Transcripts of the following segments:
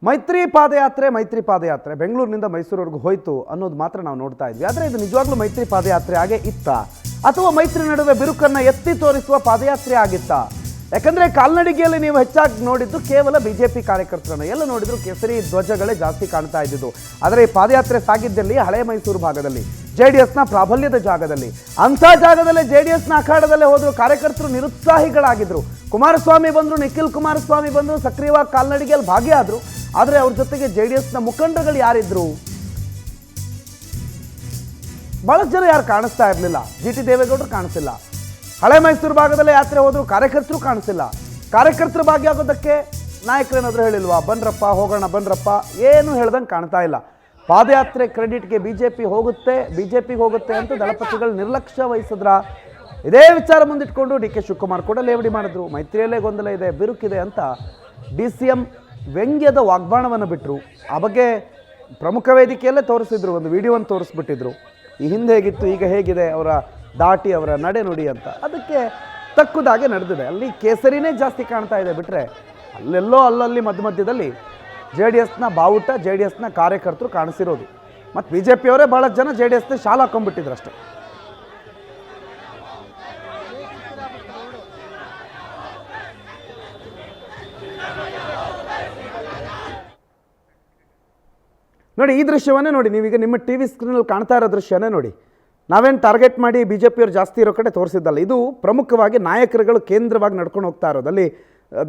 ಮೈತ್ರಿ ಪಾದಯಾತ್ರೆ ಬೆಂಗಳೂರಿನಿಂದ ಮೈಸೂರಿವರೆಗೂ ಹೋಯಿತು ಅನ್ನೋದು ಮಾತ್ರ ನಾವು ನೋಡ್ತಾ ಇದ್ವಿ. ಆದರೆ ಇದು ನಿಜವಾಗ್ಲೂ ಮೈತ್ರಿ ಪಾದಯಾತ್ರೆ ಆಗೇ ಇತ್ತಾ ಅಥವಾ ಮೈತ್ರಿ ನಡುವೆ ಬಿರುಕನ್ನು ಎತ್ತಿ ತೋರಿಸುವ ಪಾದಯಾತ್ರೆ ಆಗಿತ್ತಾ? ಯಾಕಂದರೆ ಕಾಲ್ನಡಿಗೆಯಲ್ಲಿ ನೀವು ಹೆಚ್ಚಾಗಿ ನೋಡಿದ್ದು ಕೇವಲ ಬಿಜೆಪಿ ಕಾರ್ಯಕರ್ತರನ್ನು, ಎಲ್ಲ ನೋಡಿದ್ರು ಕೇಸರಿ ಧ್ವಜಗಳೇ ಜಾಸ್ತಿ ಕಾಣ್ತಾ ಇದ್ದಿದ್ದು. ಆದರೆ ಈ ಪಾದಯಾತ್ರೆ ಸಾಗಿದ್ದಲ್ಲಿ ಹಳೆ ಮೈಸೂರು ಭಾಗದಲ್ಲಿ, JDSನ ಪ್ರಾಬಲ್ಯದ ಜಾಗದಲ್ಲಿ, ಅಂಥ ಜಾಗದಲ್ಲೇ JDSನ ಅಖಾಡದಲ್ಲೇ ಹೋದ್ರು ಕಾರ್ಯಕರ್ತರು ನಿರುತ್ಸಾಹಿಗಳಾಗಿದ್ರು. ಕುಮಾರಸ್ವಾಮಿ ಬಂದರು, ನಿಖಿಲ್ ಕುಮಾರಸ್ವಾಮಿ ಬಂದರು, ಸಕ್ರಿಯವಾಗಿ ಕಾಲ್ನಡಿಗೆಯಲ್ಲಿ ಭಾಗಿಯಾದರು. ಆದರೆ ಅವ್ರ ಜೊತೆಗೆ JDSನ ಮುಖಂಡರುಗಳು ಯಾರಿದ್ರು? ಬಹಳಷ್ಟು ಜನ ಯಾರು ಕಾಣಿಸ್ತಾ ಇರಲಿಲ್ಲ. GT ದೇವೇಗೌಡರು ಕಾಣಿಸಿಲ್ಲ. ಹಳೆ ಮೈಸೂರು ಭಾಗದಲ್ಲೇ ಯಾತ್ರೆ ಹೋದ್ರು ಕಾರ್ಯಕರ್ತರು ಕಾಣಿಸಿಲ್ಲ. ಕಾರ್ಯಕರ್ತರು ಭಾಗಿಯಾಗೋದಕ್ಕೆ ನಾಯಕರೇನಾದರೂ ಹೇಳಿಲ್ವಾ? ಬನ್ರಪ್ಪ ಹೋಗೋಣ ಬನ್ರಪ್ಪ, ಏನು ಹೇಳ್ದಂಗೆ ಕಾಣ್ತಾ ಇಲ್ಲ. ಪಾದಯಾತ್ರೆ ಕ್ರೆಡಿಟ್ಗೆ ಬಿಜೆಪಿಗೆ ಹೋಗುತ್ತೆ ಅಂತ ದಳಪತಿಗಳು ನಿರ್ಲಕ್ಷ್ಯ ವಹಿಸಿದ್ರ? ಇದೇ ವಿಚಾರ ಮುಂದಿಟ್ಕೊಂಡು DK ಶಿವಕುಮಾರ್ ಕೂಡ ಲೇವಡಿ ಮಾಡಿದ್ರು. ಮೈತ್ರಿಯಲ್ಲೇ ಗೊಂದಲ ಇದೆ, ಬಿರುಕಿದೆ ಅಂತ DCM ವ್ಯಂಗ್ಯದ ವಾಗ್ಬಾಣವನ್ನು ಬಿಟ್ಟರು. ಆ ಬಗ್ಗೆ ಪ್ರಮುಖ ವೇದಿಕೆಯಲ್ಲೇ ತೋರಿಸಿದ್ರು, ಒಂದು ವಿಡಿಯೋವನ್ನು ತೋರಿಸ್ಬಿಟ್ಟಿದ್ರು. ಈ ಹಿಂದೆ ಹೇಗಿತ್ತು, ಈಗ ಹೇಗಿದೆ ಅವರ ದಾಟಿ, ಅವರ ನಡೆ ನುಡಿ ಅಂತ. ಅದಕ್ಕೆ ತಕ್ಕುದಾಗೆ ನಡೆದಿದೆ. ಅಲ್ಲಿ ಕೇಸರಿನೇ ಜಾಸ್ತಿ ಕಾಣ್ತಾ ಇದೆ ಬಿಟ್ಟರೆ ಅಲ್ಲೆಲ್ಲೋ ಅಲ್ಲಲ್ಲಿ ಮಧ್ಯದಲ್ಲಿ JDSನ ಬಾವುಟ, JDSನ ಕಾರ್ಯಕರ್ತರು ಕಾಣಿಸಿರೋದು. ಮತ್ತು BJPಯವರೇ ಭಾಳಷ್ಟು ಜನ JDSನ ಶಾಲೆ ಹಾಕೊಂಡ್ಬಿಟ್ಟಿದ್ರು ಅಷ್ಟೇ. ನೋಡಿ, ಈ ದೃಶ್ಯವನ್ನೇ ನೋಡಿ, ನೀವೀಗ ನಿಮ್ಮ TV ಸ್ಕ್ರೀನಲ್ಲಿ ಕಾಣ್ತಾ ಇರೋ ದೃಶ್ಯನೇ ನೋಡಿ. ನಾವೇನು ಟಾರ್ಗೆಟ್ ಮಾಡಿ BJPಯವರು ಜಾಸ್ತಿ ಇರೋ ಕಡೆ ತೋರಿಸಿದ್ದಲ್ಲ. ಇದು ಪ್ರಮುಖವಾಗಿ ನಾಯಕರುಗಳು ಕೇಂದ್ರವಾಗಿ ನಡ್ಕೊಂಡು ಹೋಗ್ತಾ ಇರೋದು. ಅಲ್ಲಿ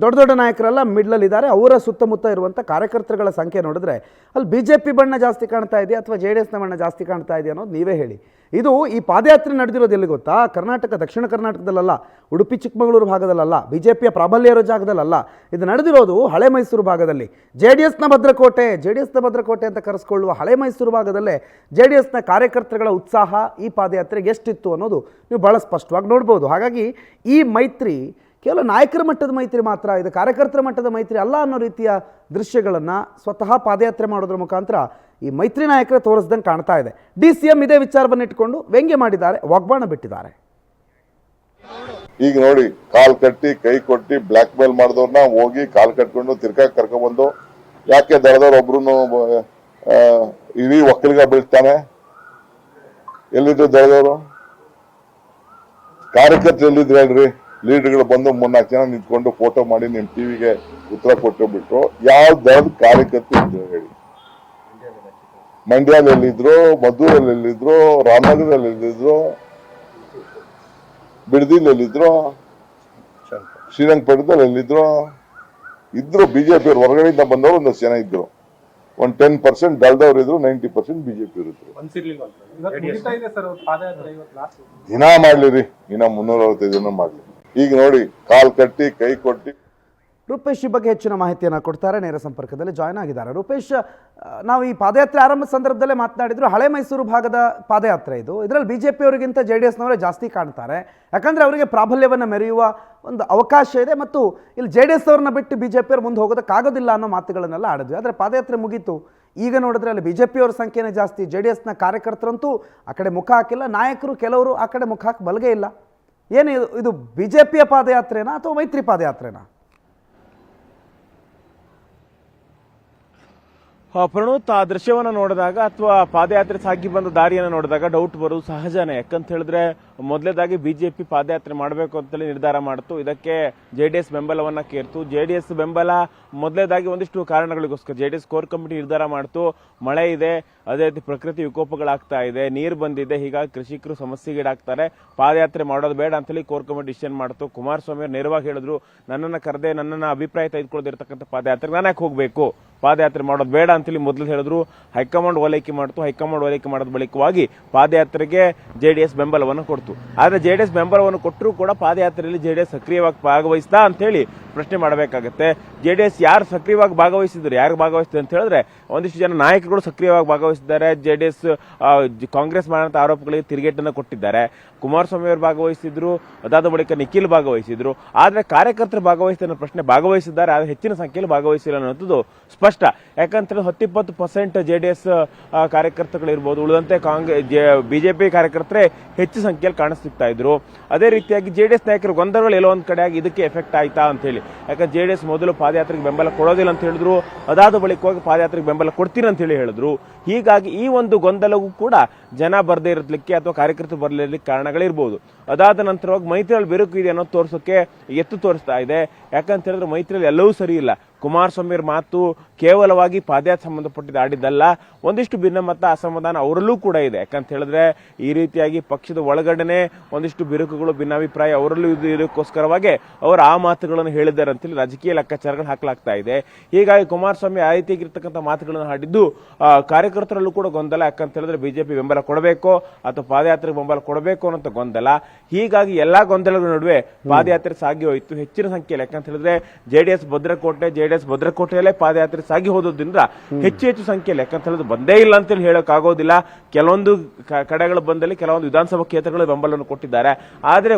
ದೊಡ್ಡ ದೊಡ್ಡ ನಾಯಕರೆಲ್ಲ ಮಿಡ್ಲಲ್ಲಿದ್ದಾರೆ. ಅವರ ಸುತ್ತಮುತ್ತ ಇರುವಂಥ ಕಾರ್ಯಕರ್ತರುಗಳ ಸಂಖ್ಯೆ ನೋಡಿದ್ರೆ ಅಲ್ಲಿ BJP ಬಣ್ಣ ಜಾಸ್ತಿ ಕಾಣ್ತಾ ಇದೆಯಾ ಅಥವಾ JDSನ ಬಣ್ಣ ಜಾಸ್ತಿ ಕಾಣ್ತಾ ಇದೆಯಾ ಅನ್ನೋದು ನೀವೇ ಹೇಳಿ. ಇದು ಈ ಪಾದಯಾತ್ರೆ ನಡೆದಿರೋದು ಎಲ್ಲಿ ಗೊತ್ತಾ? ಕರ್ನಾಟಕ, ದಕ್ಷಿಣ ಕರ್ನಾಟಕದಲ್ಲಲ್ಲ, ಉಡುಪಿ ಚಿಕ್ಕಮಗಳೂರು ಭಾಗದಲ್ಲಲ್ಲ, BJPಯ ಪ್ರಾಬಲ್ಯ ಇರೋ ಜಾಗದಲ್ಲಲ್ಲ. ಇದು ನಡೆದಿರೋದು ಹಳೆ ಮೈಸೂರು ಭಾಗದಲ್ಲಿ. JDSನ ಭದ್ರಕೋಟೆ ಅಂತ ಕರೆಸ್ಕೊಳ್ಳುವ ಹಳೆ ಮೈಸೂರು ಭಾಗದಲ್ಲೇ JDSನ ಕಾರ್ಯಕರ್ತರುಗಳ ಉತ್ಸಾಹ ಈ ಪಾದಯಾತ್ರೆಗೆ ಎಷ್ಟಿತ್ತು ಅನ್ನೋದು ನೀವು ಭಾಳ ಸ್ಪಷ್ಟವಾಗಿ ನೋಡ್ಬೋದು. ಹಾಗಾಗಿ ಈ ಮೈತ್ರಿ ಕೇವಲ ನಾಯಕರ ಮಟ್ಟದ ಮೈತ್ರಿ ಮಾತ್ರ, ಇದು ಕಾರ್ಯಕರ್ತರ ಮಟ್ಟದ ಮೈತ್ರಿ ಅಲ್ಲ ಅನ್ನೋ ರೀತಿಯ ದೃಶ್ಯಗಳನ್ನು ಸ್ವತಃ ಪಾದಯಾತ್ರೆ ಮಾಡೋದ್ರ ಮುಖಾಂತರ ಈ ಮೈತ್ರಿ ನಾಯಕರೇ ತೋರಿಸ್ದಂಗೆ ಕಾಣ್ತಾ ಇದೆ. DCM ಇದೇ ವಿಚಾರವನ್ನು ಇಟ್ಕೊಂಡು ವ್ಯಂಗ್ಯ ಮಾಡಿದ್ದಾರೆ, ವಾಗ್ಬಾಣ ಬಿಟ್ಟಿದ್ದಾರೆ. ಈಗ ನೋಡಿ, ಕಾಲ್ ಕಟ್ಟಿ ಕೈ ಕೊಟ್ಟಿ ಬ್ಲಾಕ್ ಮೇಲ್ ಮಾಡಿದವ್ರನ್ನ ಹೋಗಿ ಕಾಲ್ ಕಟ್ಕೊಂಡು ತಿರ್ಗಾಕ್ ಕರ್ಕೊಂಡ್ಬಂದು ಯಾಕೆ ದಳದವ್ರು ಒಬ್ರು ಇಡೀ ಒಕ್ಕಲಿಗ ಬೀಳ್ತಾನೆ? ಎಲ್ಲಿದ್ರು ದಳದವರು? ಕಾರ್ಯಕರ್ತರು ಎಲ್ಲಿದ್ರು ಹೇಳ್ರಿ? ಲೀಡರ್ಗಳು ಬಂದು 3-4 ಜನ ನಿಂತ್ಕೊಂಡು ಫೋಟೋ ಮಾಡಿ ನಿಮ್ ಟಿವಿಗೆ ಉತ್ತರ ಕೊಟ್ಟು ಬಿಟ್ರು. ಯಾವ ದಳದ ಕಾರ್ಯಕರ್ತರು ಇದ್ರು ಹೇಳಿ? ಮಂಡ್ಯಲ್ಲಿ ಎಲ್ಲಿದ್ರು, ಮದ್ದೂರಲ್ಲಿ ಎಲ್ಲಿದ್ರು, ರಾಮನಗರದಲ್ಲಿ ಎಲ್ಲಿದ್ರು, ಬಿಡದಿಲ್ ಎಲ್ಲಿದ್ರು, ಶ್ರೀರಂಗಪಟ್ಟಣದಲ್ಲಿ ಎಲ್ಲಿದ್ರು? ಇದ್ರು. BJP ಅವ್ರು ಹೊರಗಡೆಯಿಂದ ಬಂದವರು ಒಂದಷ್ಟು ಜನ ಇದ್ರು. ಒಂದು 10% ದಳದವ್ರು ಇದ್ರು, 90% BJP ಇದ್ರು. ದಿನ ಮಾಡ್ಲಿರಿ, ಇನ್ನ 365 ದಿನ ಮಾಡ್ಲಿ. ಈಗ ನೋಡಿ, ಕಾಲ್ ಕಟ್ಟಿ ಕೈ ಕೊಟ್ಟಿ. ರೂಪೇಶ್ ಈ ಬಗ್ಗೆ ಹೆಚ್ಚಿನ ಮಾಹಿತಿಯನ್ನು ಕೊಡ್ತಾರೆ, ನೇರ ಸಂಪರ್ಕದಲ್ಲಿ ಜಾಯ್ನ್ ಆಗಿದ್ದಾರೆ. ರೂಪೇಶ್, ನಾವು ಈ ಪಾದಯಾತ್ರೆ ಆರಂಭ ಸಂದರ್ಭದಲ್ಲೇ ಮಾತನಾಡಿದ್ರು, ಹಳೆ ಮೈಸೂರು ಭಾಗದ ಪಾದಯಾತ್ರೆ ಇದು. ಇದರಲ್ಲಿ BJPಯವರಿಗಿಂತ JDSನವರೇ ಜಾಸ್ತಿ ಕಾಣ್ತಾರೆ. ಯಾಕಂದರೆ ಅವರಿಗೆ ಪ್ರಾಬಲ್ಯವನ್ನು ಮೆರೆಯುವ ಒಂದು ಅವಕಾಶ ಇದೆ ಮತ್ತು ಇಲ್ಲಿ JDSನವ್ರನ್ನ ಬಿಟ್ಟು BJPಯವರು ಮುಂದೆ ಹೋಗೋದಕ್ಕಾಗೋದಿಲ್ಲ ಅನ್ನೋ ಮಾತುಗಳನ್ನೆಲ್ಲ ಆಡಿದ್ವಿ. ಆದರೆ ಪಾದಯಾತ್ರೆ ಮುಗೀತು. ಈಗ ನೋಡಿದ್ರೆ ಅಲ್ಲಿ BJPಯವರ ಸಂಖ್ಯೆನೇ ಜಾಸ್ತಿ. JDSನ ಕಾರ್ಯಕರ್ತರಂತೂ ಆ ಕಡೆ ಮುಖ ಹಾಕಿಲ್ಲ, ನಾಯಕರು ಕೆಲವರು ಆ ಕಡೆ ಮುಖ ಹಾಕಿ ಬಲಗೇ ಇಲ್ಲ. ಏನು ಇದು BJPಯ ಪಾದಯಾತ್ರೆನಾ ಅಥವಾ ಮೈತ್ರಿ ಪಾದಯಾತ್ರೆನಾ? ಪ್ರಣೋತ್, ಆ ದೃಶ್ಯವನ್ನು ನೋಡಿದಾಗ ಅಥವಾ ಪಾದಯಾತ್ರೆ ಸಾಗಿ ಬಂದ ದಾರಿಯನ್ನು ನೋಡಿದಾಗ ಡೌಟ್ ಬರೋದು ಸಹಜನೇ. ಯಾಕಂತ ಹೇಳಿದ್ರೆ ಮೊದಲೇದಾಗಿ BJP ಪಾದಯಾತ್ರೆ ಮಾಡಬೇಕು ಅಂತೇಳಿ ನಿರ್ಧಾರ ಮಾಡಿತು. ಇದಕ್ಕೆ JDS ಬೆಂಬಲವನ್ನ ಕೇರ್ತು. JDS ಬೆಂಬಲ ಮೊದಲೇದಾಗಿ ಒಂದಿಷ್ಟು ಕಾರಣಗಳಿಗೋಸ್ಕರ JDS ಕೋರ್ ಕಮಿಟಿ ನಿರ್ಧಾರ ಮಾಡಿತು. ಮಳೆ ಇದೆ, ಅದೇ ರೀತಿ ಪ್ರಕೃತಿ ವಿಕೋಪಗಳಾಗ್ತಾ ಇದೆ, ನೀರು ಬಂದಿದೆ, ಹೀಗಾಗಿ ಕೃಷಿಕರು ಸಮಸ್ಯೆಗೀಡಾಗ್ತಾರೆ, ಪಾದಯಾತ್ರೆ ಮಾಡೋದು ಬೇಡ ಅಂತೇಳಿ ಕೋರ್ ಕಮಿಟಿ ಡಿಸಿಷನ್ ಮಾಡಿತು. ಕುಮಾರಸ್ವಾಮಿ ಅವರು ನೇರವಾಗಿ ಹೇಳಿದ್ರು, ನನ್ನನ್ನು ಕರೆದೆ, ನನ್ನ ಅಭಿಪ್ರಾಯ ತೆಗೆದುಕೊಳ್ಳದಿರ್ತಕ್ಕಂಥ ಪಾದಯಾತ್ರೆಗೆ ನಾನು ಯಾಕೆ ಹೋಗಬೇಕು, ಪಾದಯಾತ್ರೆ ಮಾಡೋದು ಬೇಡ ಅಂತೇಳಿ ಮೊದಲು ಹೇಳಿದ್ರು. ಹೈಕಮಾಂಡ್ ಓಲೈಕೆ ಮಾಡಿತು. ಹೈಕಮಾಂಡ್ ಓಲೈಕೆ ಮಾಡೋದ ಬಳಿಕವಾಗಿ ಪಾದಯಾತ್ರೆಗೆ JDS ಬೆಂಬಲವನ್ನು ಕೊಡ್ತು. ಆದರೆ JDS ಬೆಂಬಲವನ್ನು ಕೊಟ್ಟರೂ ಕೂಡ ಪಾದಯಾತ್ರೆಯಲ್ಲಿ JDS ಸಕ್ರಿಯವಾಗಿ ಭಾಗವಹಿಸ್ತಾ ಅಂತ ಹೇಳಿ ಪ್ರಶ್ನೆ ಮಾಡಬೇಕಾಗುತ್ತೆ. JDS ಯಾರು ಸಕ್ರಿಯವಾಗಿ ಭಾಗವಹಿಸಿದ್ರು, ಯಾರು ಭಾಗವಹಿಸಿದ್ರು ಅಂತ ಹೇಳಿದ್ರೆ ಒಂದಿಷ್ಟು ಜನ ನಾಯಕರುಗಳು ಸಕ್ರಿಯವಾಗಿ ಭಾಗವಹಿಸಿದ್ದಾರೆ. JDS ಕಾಂಗ್ರೆಸ್ ಮಾಡಿದಂಥ ಆರೋಪಗಳಿಗೆ ತಿರುಗೇಟನ್ನು ಕೊಟ್ಟಿದ್ದಾರೆ. ಕುಮಾರಸ್ವಾಮಿ ಅವರು ಭಾಗವಹಿಸಿದ್ರು, ಅದಾದ ಬಳಿಕ ನಿಖಿಲ್ ಭಾಗವಹಿಸಿದ್ರು. ಆದ್ರೆ ಕಾರ್ಯಕರ್ತರು ಭಾಗವಹಿಸಿದ ಪ್ರಶ್ನೆ ಭಾಗವಹಿಸಿದ್ದಾರೆ, ಆದ್ರೆ ಹೆಚ್ಚಿನ ಸಂಖ್ಯೆಯಲ್ಲಿ ಭಾಗವಹಿಸಿಲ್ಲ ಅನ್ನೋದು ಸ್ಪಷ್ಟ. ಯಾಕಂತೇಳಿ 10-20% JDS ಕಾರ್ಯಕರ್ತರುಗಳಿರ್ಬೋದು, ಉಳಿದಂತೆ ಬಿಜೆಪಿ ಕಾರ್ಯಕರ್ತರೇ ಹೆಚ್ಚು ಸಂಖ್ಯೆಯಲ್ಲಿ ಕಾಣಿಸ್ತಿಕ್ತಾ ಇದ್ರು. ಅದೇ ರೀತಿಯಾಗಿ JDS ನಾಯಕರು ಗೊಂದಲಗಳು ಎಲ್ಲೋ ಒಂದ್ ಕಡೆ ಆಗಿ ಇದಕ್ಕೆ ಎಫೆಕ್ಟ್ ಆಯ್ತಾ ಅಂತ ಹೇಳಿ. ಯಾಕಂದ್ರೆ JDS ಮೊದಲು ಪಾದಯಾತ್ರೆಗೆ ಬೆಂಬಲ ಕೊಡೋದಿಲ್ಲ ಅಂತ ಹೇಳಿದ್ರು, ಅದಾದ ಬಳಿಕ ಹೋಗಿ ಪಾದಯಾತ್ರೆಗೆ ಬೆಂಬಲ ಕೊಡ್ತೀನಿ ಅಂತ ಹೇಳಿ ಹೇಳಿದ್ರು. ಹೀಗಾಗಿ ಈ ಒಂದು ಗೊಂದಲವೂ ಕೂಡ ಜನ ಬರದೇ ಇರಲಿಕ್ಕೆ ಅಥವಾ ಕಾರ್ಯಕರ್ತರು ಬರಲಿಕ್ಕೆ ಕಾರಣಗಳಿರ್ಬೋದು. ಅದಾದ ನಂತರವಾಗಿ ಮೈತ್ರಿಯಲ್ಲಿ ಬೆರುಕು ಇದೆ ಅನ್ನೋದು ತೋರಿಸೋಕೆ ಎತ್ತು ತೋರಿಸ್ತಾ ಇದೆ. ಯಾಕಂತ ಹೇಳಿದ್ರೆ ಮೈತ್ರಿಯಲ್ಲಿ ಎಲ್ಲವೂ ಸರಿ ಇಲ್ಲ. ಕುಮಾರಸ್ವಾಮಿ ಅವರ ಮಾತು ಕೇವಲವಾಗಿ ಪಾದಯಾತ್ರೆ ಸಂಬಂಧಪಟ್ಟಿದ್ದು ಆಡಿದ್ದಲ್ಲ, ಒಂದಿಷ್ಟು ಭಿನ್ನಮತ ಅಸಮಾಧಾನ ಅವರಲ್ಲೂ ಕೂಡ ಇದೆ. ಯಾಕಂತ ಹೇಳಿದ್ರೆ ಈ ರೀತಿಯಾಗಿ ಪಕ್ಷದ ಒಳಗಡೆನೆ ಒಂದಿಷ್ಟು ಬಿರುಕುಗಳು, ಭಿನ್ನಾಭಿಪ್ರಾಯ ಅವರಲ್ಲೂ ಇದಕ್ಕೋಸ್ಕರವಾಗಿ ಅವರು ಆ ಮಾತುಗಳನ್ನು ಹೇಳಿದ್ದಾರೆ ಅಂತೇಳಿ ರಾಜಕೀಯ ಲೆಕ್ಕಾಚಾರಗಳು ಹಾಕಲಾಗ್ತಾ ಇದೆ. ಹೀಗಾಗಿ ಕುಮಾರಸ್ವಾಮಿ ಆ ರೀತಿಯಾಗಿರ್ತಕ್ಕಂಥ ಮಾತುಗಳನ್ನು ಆಡಿದ್ದು ಕಾರ್ಯಕರ್ತರಲ್ಲೂ ಕೂಡ ಗೊಂದಲ. ಯಾಕಂತ ಹೇಳಿದ್ರೆ ಬಿಜೆಪಿ ಬೆಂಬಲ ಕೊಡಬೇಕು ಅಥವಾ ಪಾದಯಾತ್ರೆಗೆ ಬೆಂಬಲ ಕೊಡಬೇಕು ಅನ್ನೋ ಗೊಂದಲ. ಹೀಗಾಗಿ ಎಲ್ಲಾ ಗೊಂದಲಗಳ ನಡುವೆ ಪಾದಯಾತ್ರೆ ಸಾಗಿ ಹೋಯಿತು ಹೆಚ್ಚಿನ ಸಂಖ್ಯೆಯಲ್ಲಿ. ಯಾಕಂತ ಹೇಳಿದ್ರೆ JDS ಭದ್ರಕೋಟೆಯಲ್ಲೇ ಪಾದಯಾತ್ರೆ ಸಾಗಿ ಹೋದ್ರಿಂದ ಹೆಚ್ಚು ಸಂಖ್ಯೆಯಲ್ಲಿ, ಯಾಕಂತ ಹೇಳಿದ್ರೆ ಬಂದೇ ಇಲ್ಲ ಅಂತೇಳಿ ಹೇಳಕ್ ಆಗೋದಿಲ್ಲ. ಕೆಲವೊಂದು ಕಡೆಗಳು ಬಂದಲ್ಲಿ ಕೆಲವೊಂದು ವಿಧಾನಸಭಾ ಕ್ಷೇತ್ರಗಳು ಬೆಂಬಲವನ್ನು ಕೊಟ್ಟಿದ್ದಾರೆ. ಆದ್ರೆ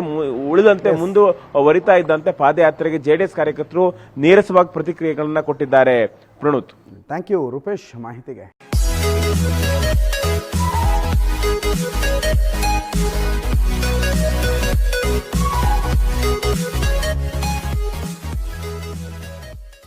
ಉಳಿದಂತೆ ಮುಂದುವರಿತಾ ಇದ್ದಂತೆ ಪಾದಯಾತ್ರೆಗೆ JDS ಕಾರ್ಯಕರ್ತರು ನೀರಸವಾಗಿ ಪ್ರತಿಕ್ರಿಯೆಗಳನ್ನ ಕೊಟ್ಟಿದ್ದಾರೆ. ಪ್ರಣುತ್, ಥ್ಯಾಂಕ್ ಯು ರೂಪೇಶ್ ಮಾಹಿತಿಗೆ.